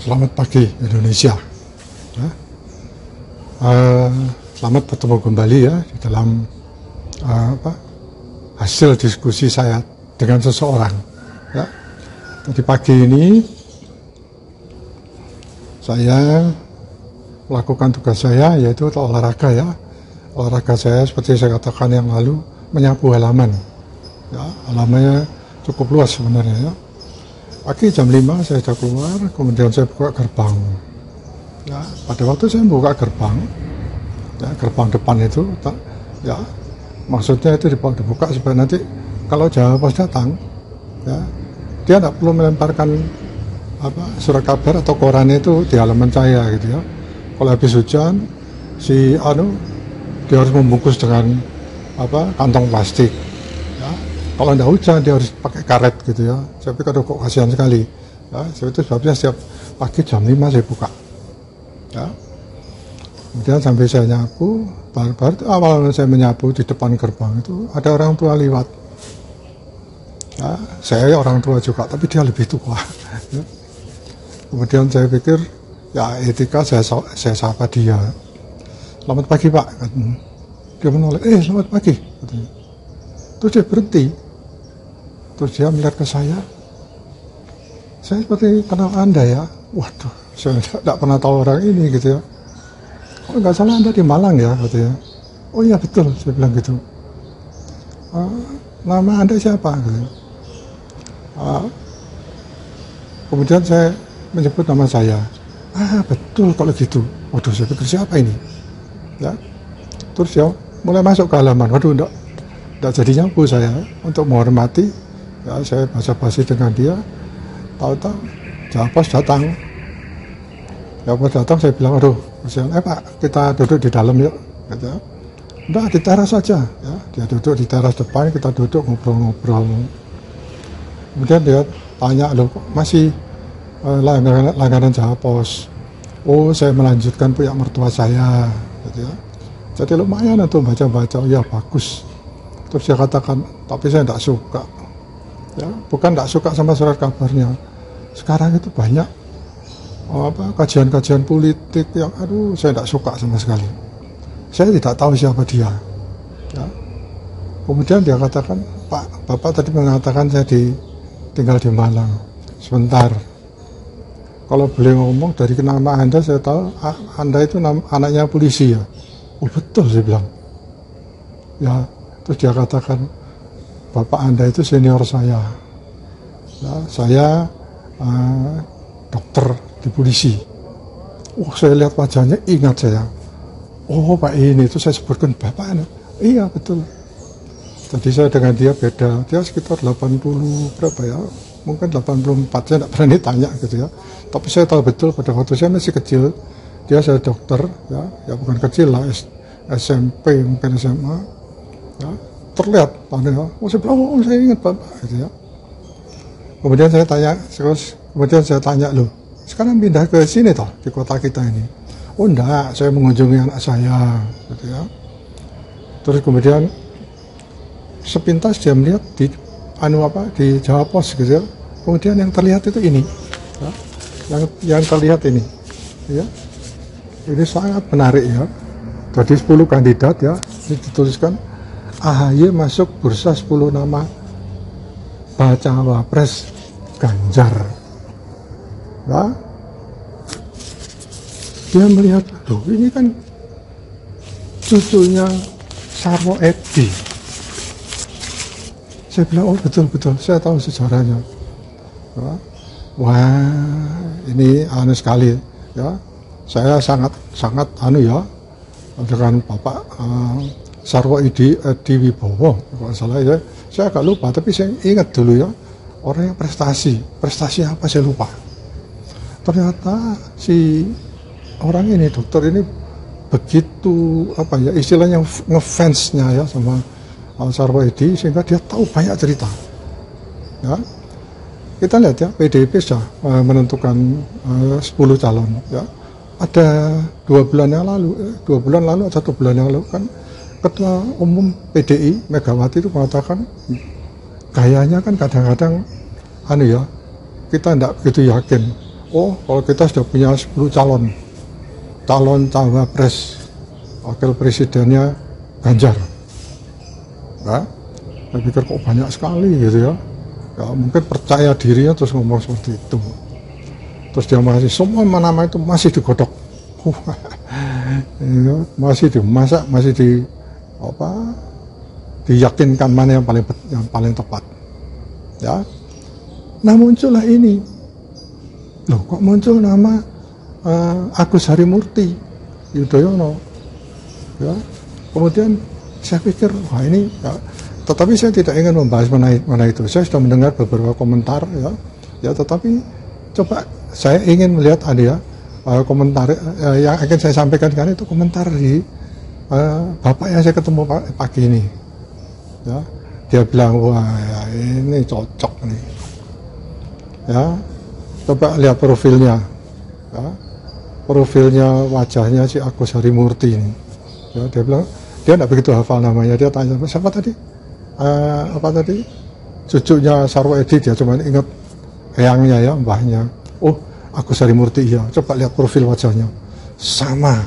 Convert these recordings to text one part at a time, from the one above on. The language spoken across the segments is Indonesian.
Selamat pagi Indonesia. Ya. Selamat bertemu kembali ya di dalam hasil diskusi saya dengan seseorang. Ya. Tadi pagi ini saya melakukan tugas saya, yaitu olahraga ya. Olahraga saya seperti saya katakan yang lalu, menyapu halaman. Ya, halamannya cukup luas sebenarnya ya. Pagi jam 5 saya sudah keluar, kemudian saya buka gerbang. Ya, pada waktu saya buka gerbang, ya, gerbang depan itu, ya, maksudnya itu dibuka supaya nanti kalau Jawa Pos datang, ya, dia tidak perlu melemparkan surat kabar atau koran itu di halaman saya gitu ya. Kalau habis hujan, dia harus membungkus dengan kantong plastik. Ya. Kalau tidak hujan dia harus pakai karet gitu ya. Saya pikir kok kasihan sekali. Ya, itu sebabnya setiap pagi jam 5 saya buka. Ya. Kemudian sampai saya nyapu, baru awal saya menyapu di depan gerbang itu ada orang tua lewat. Ya, saya orang tua juga, tapi dia lebih tua. Ya. Kemudian saya pikir, ya etika saya sapa dia. Selamat pagi Pak. Dia menoleh, selamat pagi. Terus dia berhenti. Terus dia melihat ke saya seperti kenal Anda ya. Waduh, saya tidak pernah tahu orang ini gitu ya. Oh nggak salah Anda di Malang ya, gitu ya. Oh iya betul, saya bilang gitu. Nama Anda siapa? Gitu. Kemudian saya menyebut nama saya. Betul kalau gitu. Waduh, saya pikir siapa ini? Ya. Terus ya mulai masuk ke halaman. Waduh, enggak jadi nyapu saya untuk menghormati. Ya, saya basa-basi dengan dia. Tahu-tahu Jawa Pos datang. Jawa Pos datang, saya bilang, aduh, Pak, kita duduk di dalam yuk. Gitu. Udah di teras saja. Ya. Dia duduk di teras depan, kita duduk ngobrol-ngobrol. Kemudian dia tanya, loh, masih langganan Jawa Pos? Oh, saya melanjutkan punya mertua saya. Gitu ya. Jadi lumayan untuk baca-baca, ya bagus. Terus dia katakan, tapi saya tidak suka. Ya, bukan tidak suka sama surat kabarnya. Sekarang itu banyak kajian-kajian politik yang, saya tidak suka sama sekali. Saya tidak tahu siapa dia. Ya. Kemudian dia katakan, Pak, Bapak tadi mengatakan saya tinggal di Malang. Sebentar. Kalau beliau ngomong dari nama Anda, saya tahu Anda itu anaknya polisi ya. Oh betul, saya bilang. Ya, terus dia katakan, Bapak Anda itu senior saya. Ya, saya dokter di polisi. Saya lihat wajahnya, ingat saya. Oh Pak ini, itu saya sebutkan Bapak Anda. Iya betul. Jadi saya dengan dia beda. Dia sekitar 80 berapa ya? Mungkin 84, saya tidak berani tanya gitu ya. Tapi saya tahu betul pada waktu saya masih kecil, dia saya dokter, ya bukan kecil lah, SMP mungkin SMA, ya, terlihat, saya bilang, saya ingat Bapak, gitu ya. Kemudian saya tanya, loh, sekarang pindah ke sini toh, di kota kita ini. Oh enggak, saya mengunjungi anak saya, gitu ya. Terus kemudian sepintas dia melihat di Jawa Pos gitu ya. Kemudian yang terlihat itu ini, ya. yang terlihat ini, ya. Ini sangat menarik ya. Jadi 10 kandidat ya, ini dituliskan AHY masuk bursa 10 nama Bacawa Pres Ganjar. Ya. Dia melihat, loh ini kan cucunya Sarwo Edi. Saya bilang, oh betul-betul, saya tahu sejarahnya. Ya. Wah, ini aneh sekali ya. Saya sangat ya dengan Bapak Sarwo Edi Wibowo, kalau salah ya. Saya agak lupa, tapi saya ingat dulu ya, orang yang prestasi apa saya lupa. Ternyata si orang ini, dokter ini begitu istilahnya ngefansnya ya sama Sarwo Edi, sehingga dia tahu banyak cerita. Ya. Kita lihat ya, PDIP sudah menentukan 10 calon ya. Ada 2 bulan lalu atau 1 bulan yang lalu kan Ketua Umum PDI Megawati itu mengatakan, gayanya kan kadang-kadang kita tidak begitu yakin, oh kalau kita sudah punya 10 calon cawapres, wakil presidennya Ganjar. Nah, saya pikir kok banyak sekali gitu ya. Ya mungkin percaya dirinya terus ngomong seperti itu. Terus dia masih semua nama itu masih digodok. Ya, masih dimasak, masih diyakinkan mana yang paling tepat. Ya. Nah muncullah ini. Loh kok muncul nama Agus Harimurti Yudhoyono. Ya. Kemudian saya pikir wah ini ya, tetapi saya tidak ingin membahas mengenai itu. Saya sudah mendengar beberapa komentar ya tetapi coba saya ingin melihat ada komentar yang akan saya sampaikan kan itu komentar di bapak yang saya ketemu pagi ini. Ya, dia bilang wah ya, ini cocok nih. Ya, coba lihat profilnya. Ya, profilnya wajahnya si Agus Harimurti ini. Ya, dia bilang dia tidak begitu hafal namanya. Dia tanya siapa tadi? Apa tadi? Cucunya Sarwo Edi, dia cuma ingat eyangnya ya, mbahnya. Oh, Agus Harimurti iya. Coba lihat profil wajahnya. Sama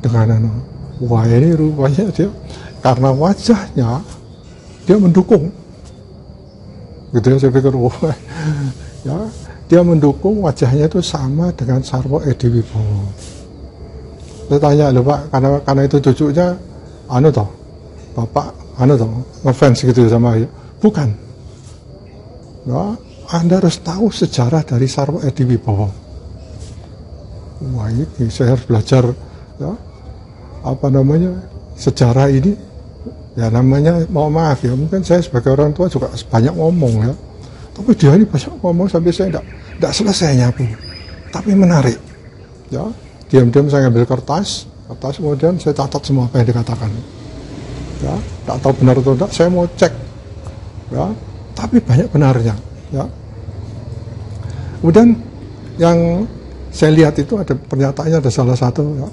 dengan wah ini rupanya dia karena wajahnya dia mendukung. Gitu ya, saya pikir wah ya, dia mendukung wajahnya itu sama dengan Sarwo Edi Wibowo. Saya tanya loh Pak, karena itu cucunya Bapak ngefans gitu sama ya. Bukan. Ya, Anda harus tahu sejarah dari Sarwo Edi Wibowo. Wah ini saya harus belajar ya, sejarah ini. Ya namanya, mau maaf ya, mungkin saya sebagai orang tua juga banyak ngomong ya. Tapi dia ini banyak ngomong sampai saya tidak selesai nyapu. Tapi menarik. Ya, diam-diam saya ambil kertas kemudian saya catat semua apa yang dikatakan. Ya, tidak tahu benar atau tidak, saya mau cek. Ya, tapi banyak benarnya. Ya. Kemudian yang saya lihat itu ada pernyataannya, ada salah satu. Ya.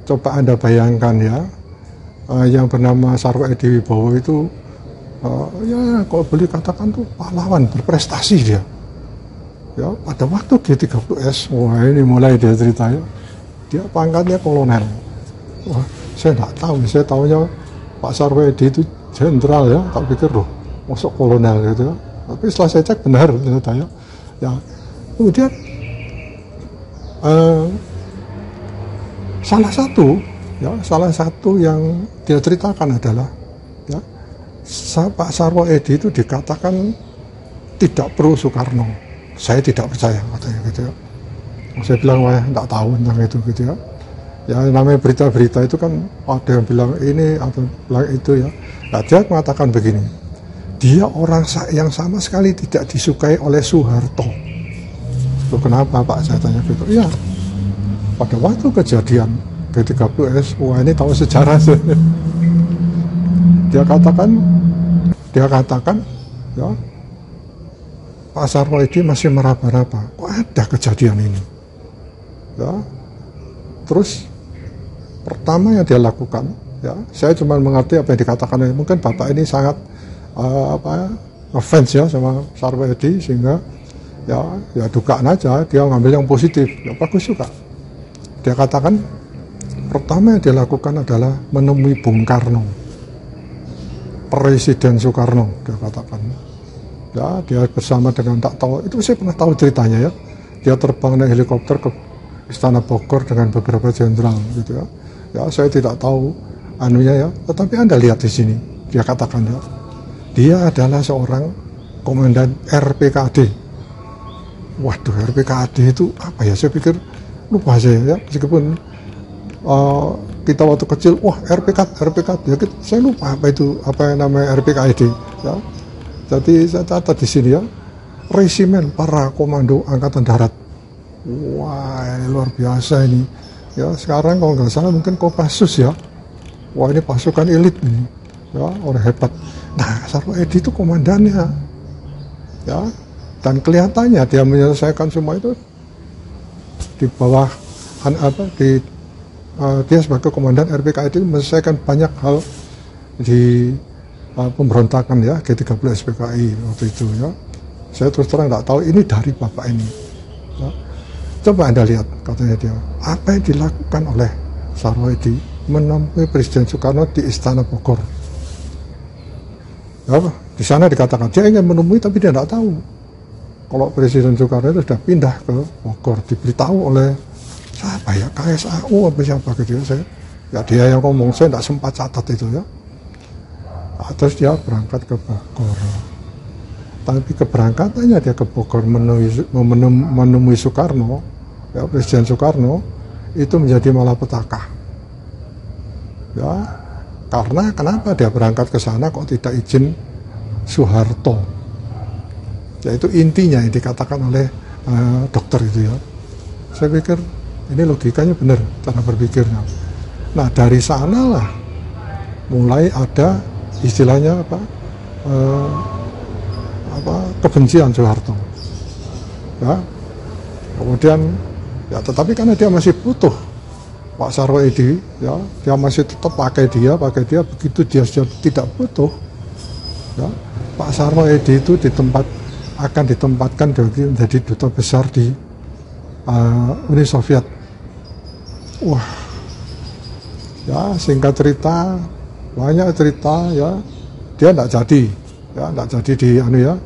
Coba Anda bayangkan ya, yang bernama Sarwo Edi Wibowo itu, ya kalau boleh katakan tuh pahlawan, berprestasi dia. Ya, pada waktu G30S, wah ini mulai dia ceritanya, dia pangkatnya kolonel. Wah, saya tidak tahu, saya tahunya Pak Sarwo Edi itu jenderal ya, tak pikir loh, masuk kolonel gitu ya. Tapi setelah saya cek benar ceritanya. Ya, kemudian salah satu yang dia ceritakan adalah ya, Pak Sarwo Edi itu dikatakan tidak pro Soekarno. Saya tidak percaya katanya gitu ya. Saya bilang wah tidak tahu tentang itu gitu ya. Ya namanya berita-berita itu kan ada yang bilang ini atau bilang itu ya. Nah, dia mengatakan begini. Dia orang yang sama sekali tidak disukai oleh Soeharto. Loh, kenapa Pak? Saya tanya gitu. Iya. Pada waktu kejadian G30S, wah ini tahu sejarah. Dia katakan ya, Pak Sarwo Edi masih meraba-raba. Kok ada kejadian ini? Ya. Terus pertama yang dia lakukan, ya, saya cuma mengerti apa yang dikatakan. Mungkin Bapak ini sangat ngefans ya sama Sarwo Edi sehingga ya dugaan aja dia ngambil yang positif. Ya bagus juga. Dia katakan pertama yang dia lakukan adalah menemui Bung Karno, Presiden Soekarno. Dia katakan ya dia bersama dengan tak tahu itu saya pernah tahu ceritanya ya. Dia terbang naik helikopter ke Istana Bogor dengan beberapa jenderal gitu ya. Ya saya tidak tahu anunya ya, tetapi Anda lihat di sini dia katakan ya, dia adalah seorang komandan RPKAD. Waduh, RPKAD itu apa ya? Saya pikir lupa saya ya, meskipun kita waktu kecil, wah RPKAD ya, saya lupa apa yang namanya RPKAD ya. Jadi saya catat di sini ya, Resimen Para Komando Angkatan Darat. Wah ini luar biasa ini ya. Sekarang kalau nggak salah mungkin Kopassus ya. Wah ini pasukan elit nih ya, orang hebat. Nah Sarwo Edi itu komandannya ya, dan kelihatannya dia menyelesaikan semua itu di bawah dia sebagai komandan RPKAD menyelesaikan banyak hal di pemberontakan ya G30 SPKI waktu itu ya. Saya terus terang nggak tahu ini dari bapak ini ya. Coba Anda lihat, katanya dia, apa yang dilakukan oleh Sarwoedi menemui Presiden Soekarno di Istana Bogor. Ya, di sana dikatakan dia ingin menemui tapi dia tidak tahu kalau Presiden Soekarno itu sudah pindah ke Bogor. Diberitahu oleh siapa ya, KSAU apa siapa gitu ya, ya dia yang ngomong, saya tidak sempat catat itu ya. Terus dia berangkat ke Bogor. Tapi keberangkatannya dia ke Bogor menemui Soekarno, ya, Presiden Soekarno, itu menjadi malapetaka. Ya, karena kenapa dia berangkat ke sana kok tidak izin Soeharto? Yaitu intinya yang dikatakan oleh dokter itu ya. Saya pikir ini logikanya benar cara berpikirnya. Nah dari sanalah mulai ada istilahnya kebencian Soeharto. Ya, kemudian ya tetapi karena dia masih butuh Pak Sarwoedi, ya dia masih tetap pakai dia begitu dia sudah tidak butuh, ya Pak Sarwoedi itu akan ditempatkan menjadi duta besar di Uni Soviet. Wah, ya singkat cerita, banyak cerita ya, dia tidak jadi di ya,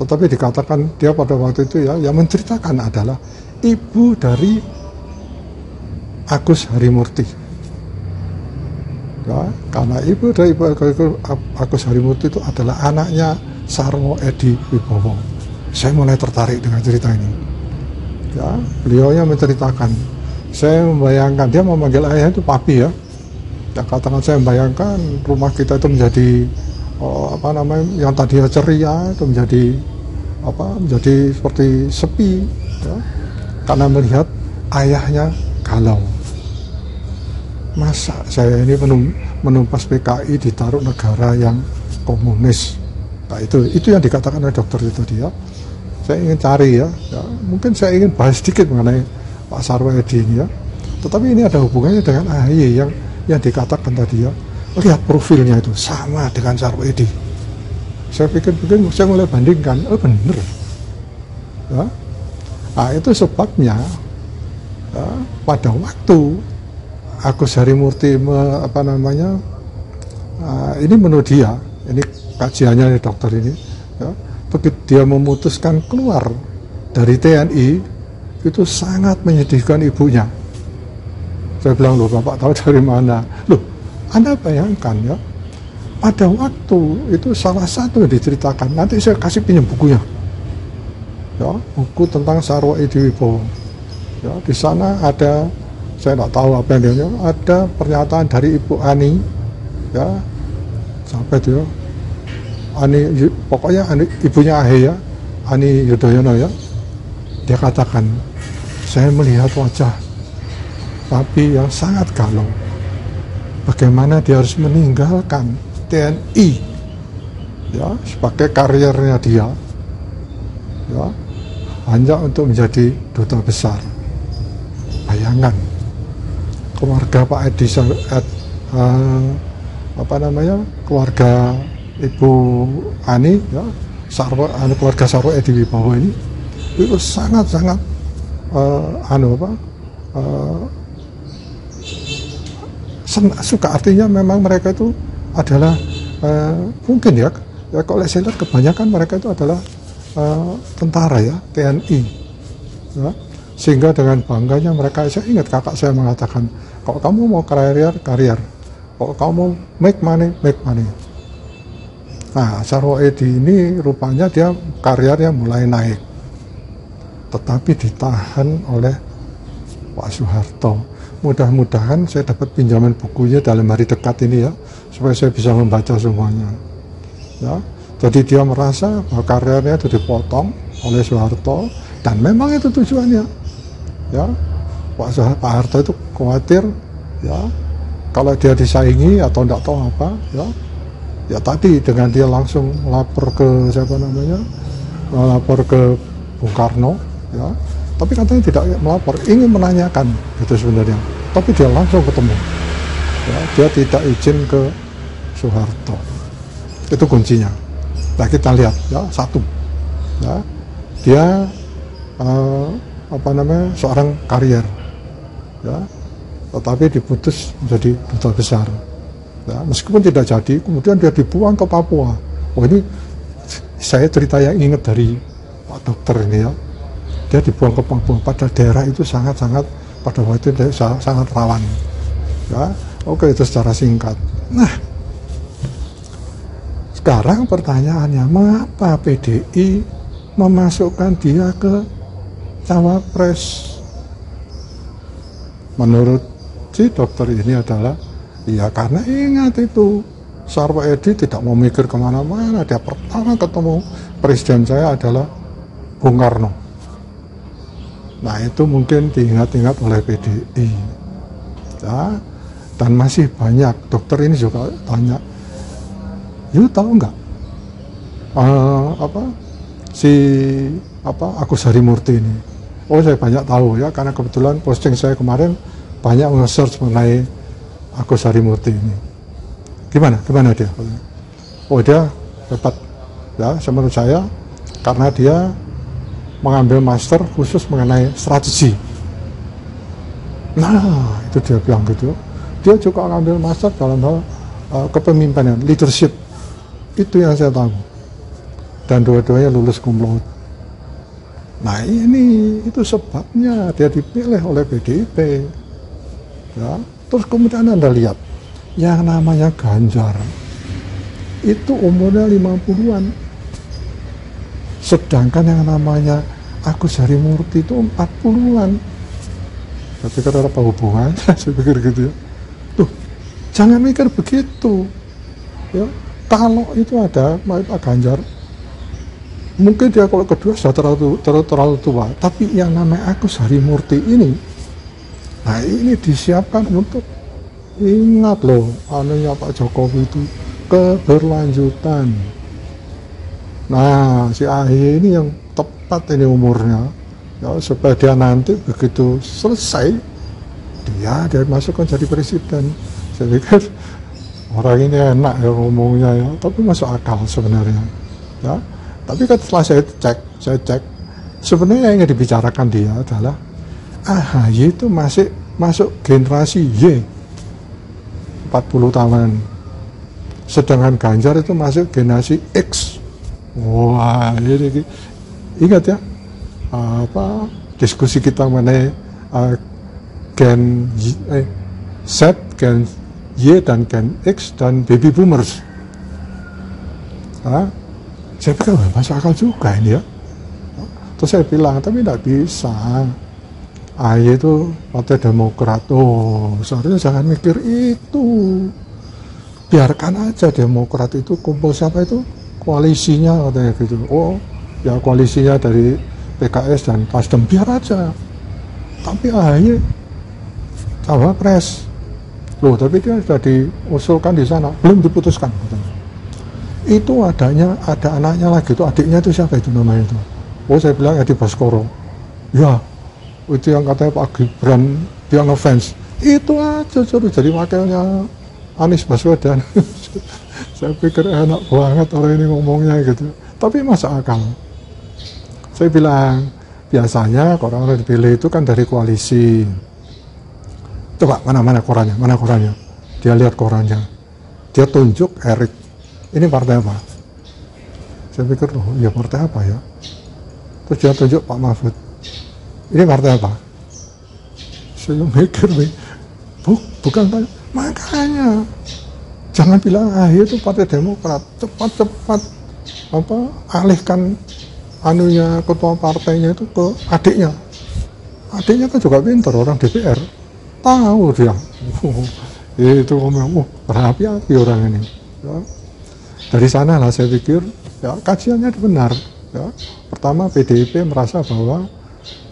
tetapi dikatakan dia pada waktu itu ya, yang menceritakan adalah ibu dari Agus Harimurti. Ya, karena ibu dari Agus Harimurti itu adalah anaknya Sarwoedi Wibowo. Saya mulai tertarik dengan cerita ini. Ya, beliaunya menceritakan. Saya membayangkan, dia memanggil ayah itu papi ya. Ya katakan saya membayangkan rumah kita itu menjadi yang tadinya ceria itu menjadi seperti sepi ya, karena melihat ayahnya galau. Masa saya ini menumpas PKI ditaruh negara yang komunis. Nah itu yang dikatakan oleh dokter itu dia. Saya ingin cari ya, mungkin saya ingin bahas sedikit mengenai Pak Sarwoedi ini ya. Tetapi ini ada hubungannya dengan AHY yang dikatakan tadi ya. Lihat profilnya itu sama dengan Sarwoedi. Saya pikir saya mulai bandingkan, bener. Ya. Nah itu sebabnya ya, pada waktu Agus Harimurti ini menurut dia, ini kajiannya dokter ini, ya, begitu dia memutuskan keluar dari TNI itu sangat menyedihkan ibunya. Saya bilang, loh Bapak tahu dari mana? Loh, Anda bayangkan ya, pada waktu itu salah satu yang diceritakan, nanti saya kasih pinjam bukunya, ya, buku tentang Sarwoedi Wibowo. Ya, di sana ada, saya tidak tahu apa yang dia, ada pernyataan dari Ibu Ani, ya, sampai itu ya, Ani, pokoknya ibunya AHY ya, Ani Yudhoyono ya, dia katakan, saya melihat wajah papi yang sangat galau. Bagaimana dia harus meninggalkan TNI, ya, sebagai karirnya dia, ya, hanya untuk menjadi duta besar. Bayangan keluarga Pak Edi, keluarga Ibu Ani, ya, keluarga Sarwoedi Wibowo ini itu sangat-sangat suka, artinya memang mereka itu adalah mungkin ya kalau saya lihat kebanyakan mereka itu adalah tentara ya, TNI ya, sehingga dengan bangganya mereka, saya ingat kakak saya mengatakan, kalau kamu mau karier, kalau kamu make money. Nah Sarwoedi ini rupanya dia karirnya mulai naik, tetapi ditahan oleh Pak Soeharto. Mudah-mudahan saya dapat pinjaman bukunya dalam hari dekat ini ya, supaya saya bisa membaca semuanya. Ya, jadi dia merasa bahwa karirnya itu dipotong oleh Soeharto, dan memang itu tujuannya. Ya, Pak Harto itu khawatir, ya, kalau dia disaingi atau tidak tahu apa, ya tadi dengan dia langsung melapor ke melapor ke Bung Karno, ya. Tapi katanya tidak melapor, ingin menanyakan itu sebenarnya. Tapi dia langsung ketemu. Ya, dia tidak izin ke Soeharto. Itu kuncinya. Nah kita lihat ya, satu. Ya, dia seorang karier, ya, tetapi diputus menjadi duta besar. Ya, meskipun tidak jadi, kemudian dia dibuang ke Papua. Oh, ini saya cerita yang ingat dari Pak Dokter ini ya. Dia dibuang ke Papua, pada daerah itu sangat-sangat pada waktu itu sangat rawan. Ya, oke, itu secara singkat. Nah, sekarang pertanyaannya, mengapa PDI memasukkan dia ke cawapres? Menurut si dokter ini adalah, ya karena ingat itu, Sarwo Edi tidak mau mikir kemana-mana. Dia pertama ketemu presiden saya adalah Bung Karno. Nah, itu mungkin diingat-ingat oleh PDI. Ya, dan masih banyak. Dokter ini juga tanya, you tahu nggak Agus Harimurti ini? Oh, saya banyak tahu ya, karena kebetulan posting saya kemarin banyak nge-search mengenai Agus Harimurti ini. Gimana dia? Oh, dia hebat ya, menurut saya, karena dia mengambil master khusus mengenai strategi. Nah, itu dia bilang gitu. Dia juga mengambil master dalam hal kepemimpinan, leadership. Itu yang saya tahu. Dan dua-duanya lulus cum laude. Nah, itu sebabnya dia dipilih oleh PDIP. Ya, terus kemudian Anda lihat, yang namanya Ganjar itu umurnya 50-an. Sedangkan yang namanya Agus Harimurti itu 40-an. Saya pikir ada apa hubungannya? Saya pikir gitu ya. Tuh, jangan mikir begitu. Ya, kalau itu ada Pak Ganjar, mungkin dia kalau kedua sudah terlalu tua. Tapi yang namanya Agus Harimurti ini, nah ini disiapkan untuk, ingat loh, anunya Pak Jokowi itu keberlanjutan. Nah, si AHY ini yang tepat ini umurnya, ya, supaya dia nanti begitu selesai, dia masukkan jadi presiden. Saya pikir orang ini enak ya ngomongnya ya, tapi masuk akal sebenarnya. Ya, tapi setelah saya cek, sebenarnya yang dibicarakan dia adalah AHY itu masih masuk generasi Y, 40 tahun. Sedangkan Ganjar itu masuk generasi X. Wah, ini ingat ya, diskusi kita mengenai Gen Z, Gen Y dan Gen X dan Baby Boomers. Saya pikir masuk akal juga ini ya. Terus saya bilang, tapi tidak bisa. AHY itu Partai Demokrat. Oh, seharusnya jangan mikir itu. Biarkan aja Demokrat itu kumpul siapa itu? Koalisinya katanya gitu. Oh, ya koalisinya dari PKS dan Nasdem, biar aja. Tapi AHY cawapres. Loh, tapi dia sudah diusulkan di sana, belum diputuskan katanya. Itu ada anaknya lagi, itu adiknya itu siapa itu namanya itu? Oh, saya bilang Edi Baskoro. Ya, itu yang katanya Pak Gibran dia ngefans. Itu aja suruh jadi wakilnya Anies Baswedan. Saya pikir enak banget orang ini ngomongnya gitu. Tapi masuk akal. Saya bilang, biasanya orang-orang dipilih itu kan dari koalisi. Coba mana korannya, dia lihat korannya, dia tunjuk Erik, ini partai apa? Saya pikir, oh iya partai apa ya? Terus dia tunjuk Pak Mahfud, ini partai apa? Saya mikir, bukan partai. Makanya jangan bilang AHY itu Partai Demokrat, cepat alihkan anunya, ketua partainya itu ke adiknya. Adiknya kan juga pintar, orang DPR. Tahu dia, itu ngomong, berapi-api orang ini. Ya. Dari sana lah saya pikir, ya kajiannya benar. Ya. Pertama PDIP merasa bahwa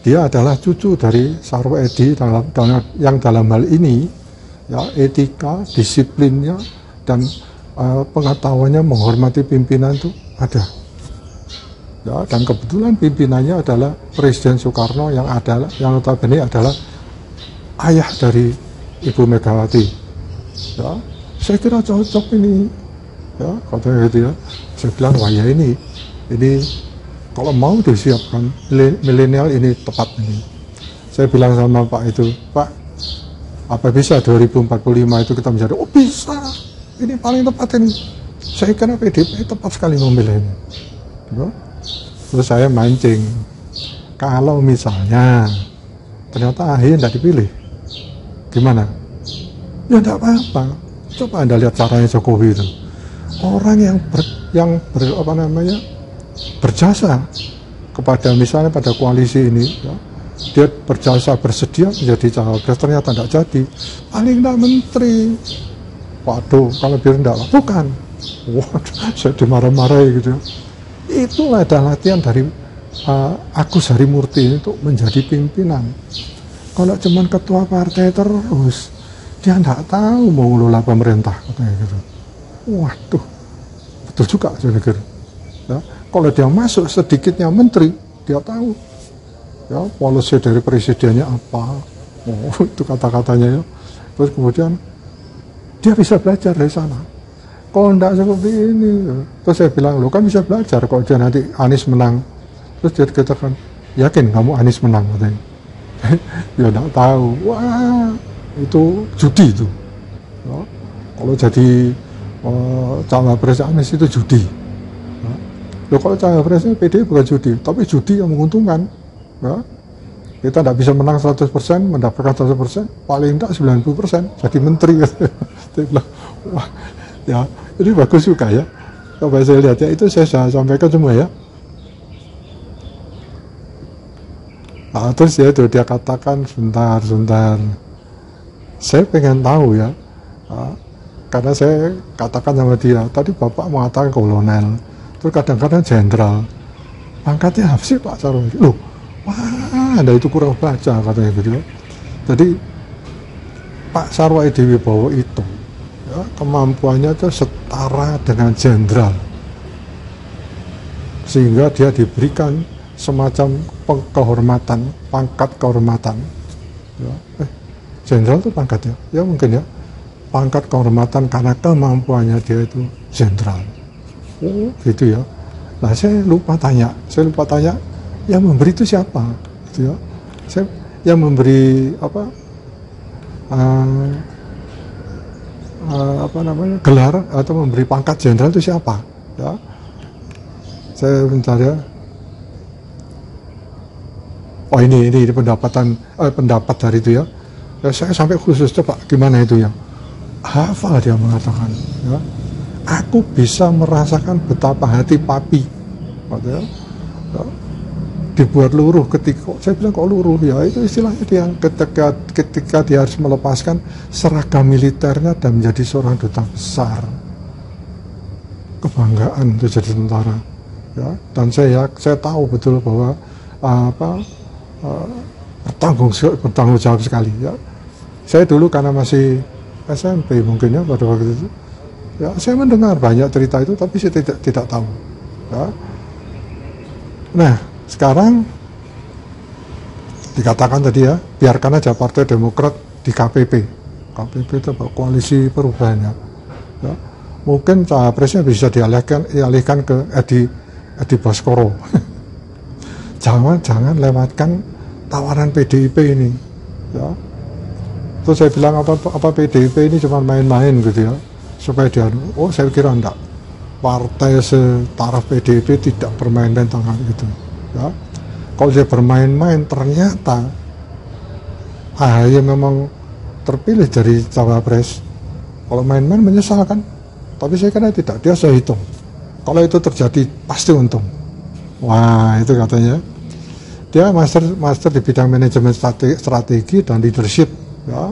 dia adalah cucu dari Sarwo Edi yang dalam hal ini, ya etika, disiplinnya dan pengetahuannya menghormati pimpinan itu ada. Ya, dan kebetulan pimpinannya adalah Presiden Soekarno yang notabene adalah ayah dari Ibu Megawati. Ya, saya kira cocok ini. Ya, katanya gitu ya. Saya bilang, wah ya ini Kalau mau disiapkan, milenial ini tepat ini. Saya bilang sama Pak itu, Pak, apa bisa 2045 itu kita menjadi, oh bisa, ini paling tepat ini. Saya kira PDIP tepat sekali memilih ini. Terus saya mancing, kalau misalnya ternyata AHY tidak dipilih, gimana? Ya tidak apa-apa. Coba Anda lihat caranya Jokowi itu. Orang yang berjasa kepada misalnya pada koalisi ini, ya, dia berjasa bersedia menjadi cawapres, ternyata tidak jadi, paling tidak menteri. Waduh, kalau biar tidak lakukan, waduh, saya dimarah-marahi gitu. Itulah ada latihan dari Agus Harimurti untuk menjadi pimpinan. Kalau cuman ketua partai terus, dia tidak tahu mau ngelola pemerintah, katanya gitu. Waduh, betul juga saya pikir. Ya, kalau dia masuk sedikitnya menteri, dia tahu. Ya, polisi dari presidennya apa? Oh, itu kata-katanya ya. Terus kemudian dia bisa belajar dari sana. Kalau tidak seperti ini, terus saya bilang, lo kan bisa belajar kalau dia nanti Anies menang. Terus dia katakan, yakin kamu Anies menang, katanya. Ya tidak tahu. Wah, itu judi itu. Ya, kalau jadi cawapres Anies itu judi. Ya. Loh, kalau cawapresnya PD bukan judi, tapi judi yang menguntungkan. Ya. Kita tidak bisa menang 100%, mendapatkan 100%, paling tidak 90%, jadi menteri. Saya bilang, wah, ya, ini bagus juga ya. Coba saya lihat ya, itu saya sampaikan semua ya. Nah, terus ya itu dia katakan sebentar. Saya pengen tahu ya, karena saya katakan sama dia, tadi Bapak mengatakan kolonel, terus kadang-kadang jenderal. Pangkatnya apa sih Pak Sarwo? Loh, wah, Anda itu kurang baca katanya gitu. Jadi Pak Sarwo Edi Wibowo itu ya, kemampuannya itu setara dengan jenderal, sehingga dia diberikan semacam kehormatan, pangkat kehormatan. Ya, jenderal itu pangkat ya mungkin ya, pangkat kehormatan karena kemampuannya dia itu jenderal. Oh gitu ya. Nah saya lupa tanya, yang memberi itu siapa? Gitu ya. Yang memberi gelar atau memberi pangkat jenderal itu siapa? Ya. Saya mencari ya. Oh ini pendapat dari itu ya. Ya, saya sampai khusus coba gimana itu ya. Hafal dia mengatakan ya. Aku bisa merasakan betapa hati papi. Ya. Dibuat luruh ketika, saya bilang kok luruh ya, itu istilahnya dia ketika dia harus melepaskan seragam militernya dan menjadi seorang duta besar. Kebanggaan itu jadi tentara ya. Dan saya tahu betul bahwa bertanggung jawab sekali ya. Saya dulu karena masih SMP mungkin ya pada waktu itu ya, saya mendengar banyak cerita itu tapi saya tidak tahu ya. Nah sekarang dikatakan tadi ya, biarkan aja Partai Demokrat di KPP itu koalisi perubahan ya. Mungkin cawapresnya bisa dialihkan ke Edi Baskoro. jangan lewatkan tawaran PDIP ini ya. Terus saya bilang apa PDIP ini cuma main-main gitu ya, supaya dia, oh saya kira enggak, partai setaraf PDIP tidak bermain-main tentang itu ya. Kalau dia bermain-main ternyata AHY memang terpilih dari cawapres, kalau main-main menyesalkan, tapi saya kira tidak, dia saya hitung kalau itu terjadi pasti untung. Wah itu katanya dia master di bidang manajemen strategi dan leadership ya.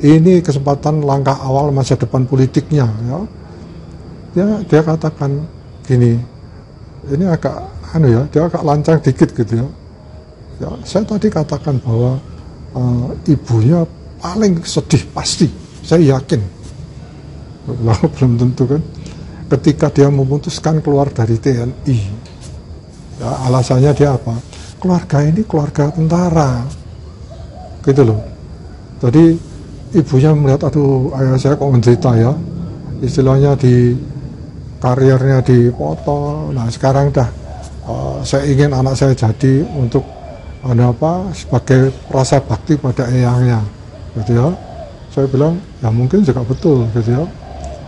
Ini kesempatan langkah awal masa depan politiknya ya. Dia katakan gini, ini agak dia agak lancang dikit gitu ya. Ya saya tadi katakan bahwa ibunya paling sedih pasti, saya yakin. Belum tentu kan, ketika dia memutuskan keluar dari TNI ya, alasannya dia apa? Keluarga ini keluarga tentara gitu loh. Jadi ibunya melihat, aduh ayah saya kok menderita ya, istilahnya di karirnya dipotong. Nah sekarang dah saya ingin anak saya jadi untuk sebagai rasa bakti pada eyangnya, gitu ya. Saya bilang ya mungkin juga betul, gitu ya.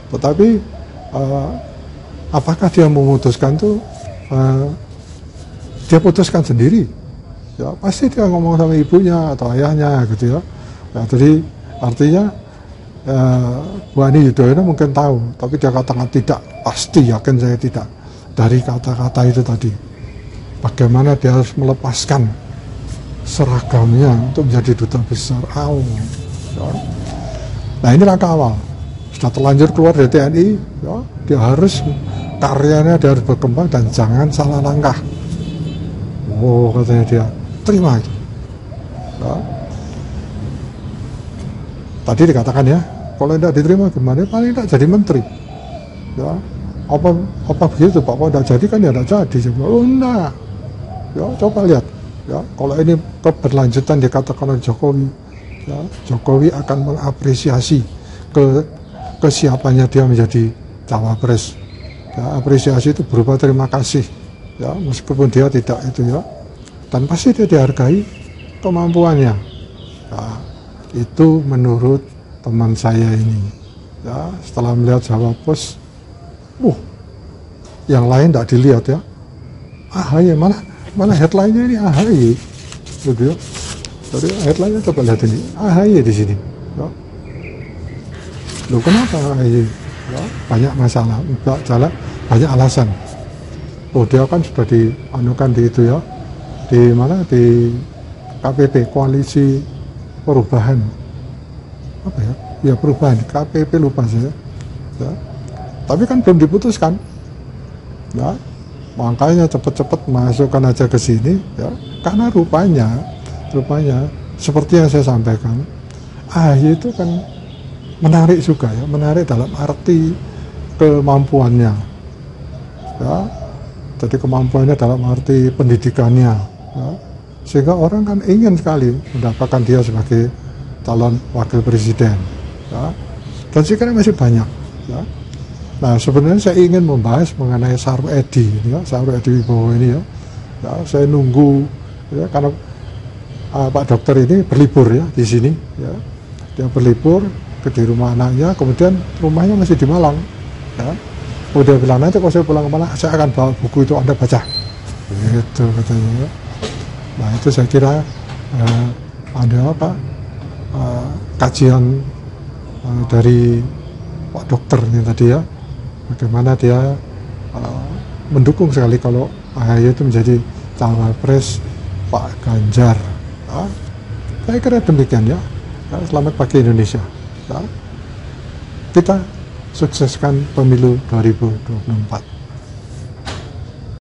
Tetapi apakah dia memutuskan tuh dia putuskan sendiri? Ya pasti dia ngomong sama ibunya atau ayahnya, gitu ya. Ya jadi artinya Bu Ani Yudhoyono mungkin tahu, tapi dia katakan tidak, pasti yakin saya tidak. Dari kata-kata itu tadi, bagaimana dia harus melepaskan seragamnya untuk menjadi duta besar. Ya. Nah ini langkah awal. Sudah terlanjur keluar dari TNI, ya, dia harus karyanya dia harus berkembang dan jangan salah langkah. Oh katanya dia, terima itu. Ya. Tadi dikatakan ya, kalau tidak diterima gimana? Paling tidak jadi menteri. Ya, apa begitu Pak? Kalau tidak jadi kan ya tidak jadi. Oh enggak. Ya coba lihat. Ya, kalau ini keberlanjutan dikatakan oleh Jokowi, ya, Jokowi akan mengapresiasi kesiapannya dia menjadi cawapres. Ya, apresiasi itu berupa terima kasih. Ya, meskipun dia tidak itu ya, dan pasti dia dihargai kemampuannya. Ya, itu menurut teman saya ini. Ya, setelah melihat Jawa Pos, yang lain tidak dilihat ya. AHY mana headline-nya ini AHY, gitu ya. Jadi headline-nya coba lihat ini, AHY di sini. Ya. Loh kenapa AHY? Ya, banyak masalah, banyak alasan. Oh dia kan sudah dianukan di itu ya, di mana di KPP, Koalisi Perubahan, apa ya? Ya perubahan, KPP lupa saya. Ya. Tapi kan belum diputuskan. Ya. Makanya cepat-cepat masukkan aja ke sini ya, karena rupanya seperti yang saya sampaikan, AHY itu kan menarik juga ya, menarik dalam arti kemampuannya ya, jadi kemampuannya dalam arti pendidikannya ya, sehingga orang kan ingin sekali mendapatkan dia sebagai calon wakil presiden ya, dan saya kira masih banyak ya. Nah sebenarnya saya ingin membahas mengenai Sarwo Edi, ya, Sarwo Edi Wibowo ini ya. Ya, saya nunggu ya, karena Pak Dokter ini berlibur ya di sini, ya. Dia berlibur di rumah anaknya, kemudian rumahnya masih di Malang. Ya. Oh dia bilang nanti kalau saya pulang ke Malang, saya akan bawa buku itu Anda baca. Gitu katanya. Ya. Nah itu saya kira ada apa kajian dari Pak Dokter ini tadi ya. Bagaimana dia mendukung sekali kalau AHY itu menjadi cawapres Pak Ganjar. Ya. Saya kira demikian ya. Ya, selamat pagi Indonesia. Ya. Kita sukseskan pemilu 2024.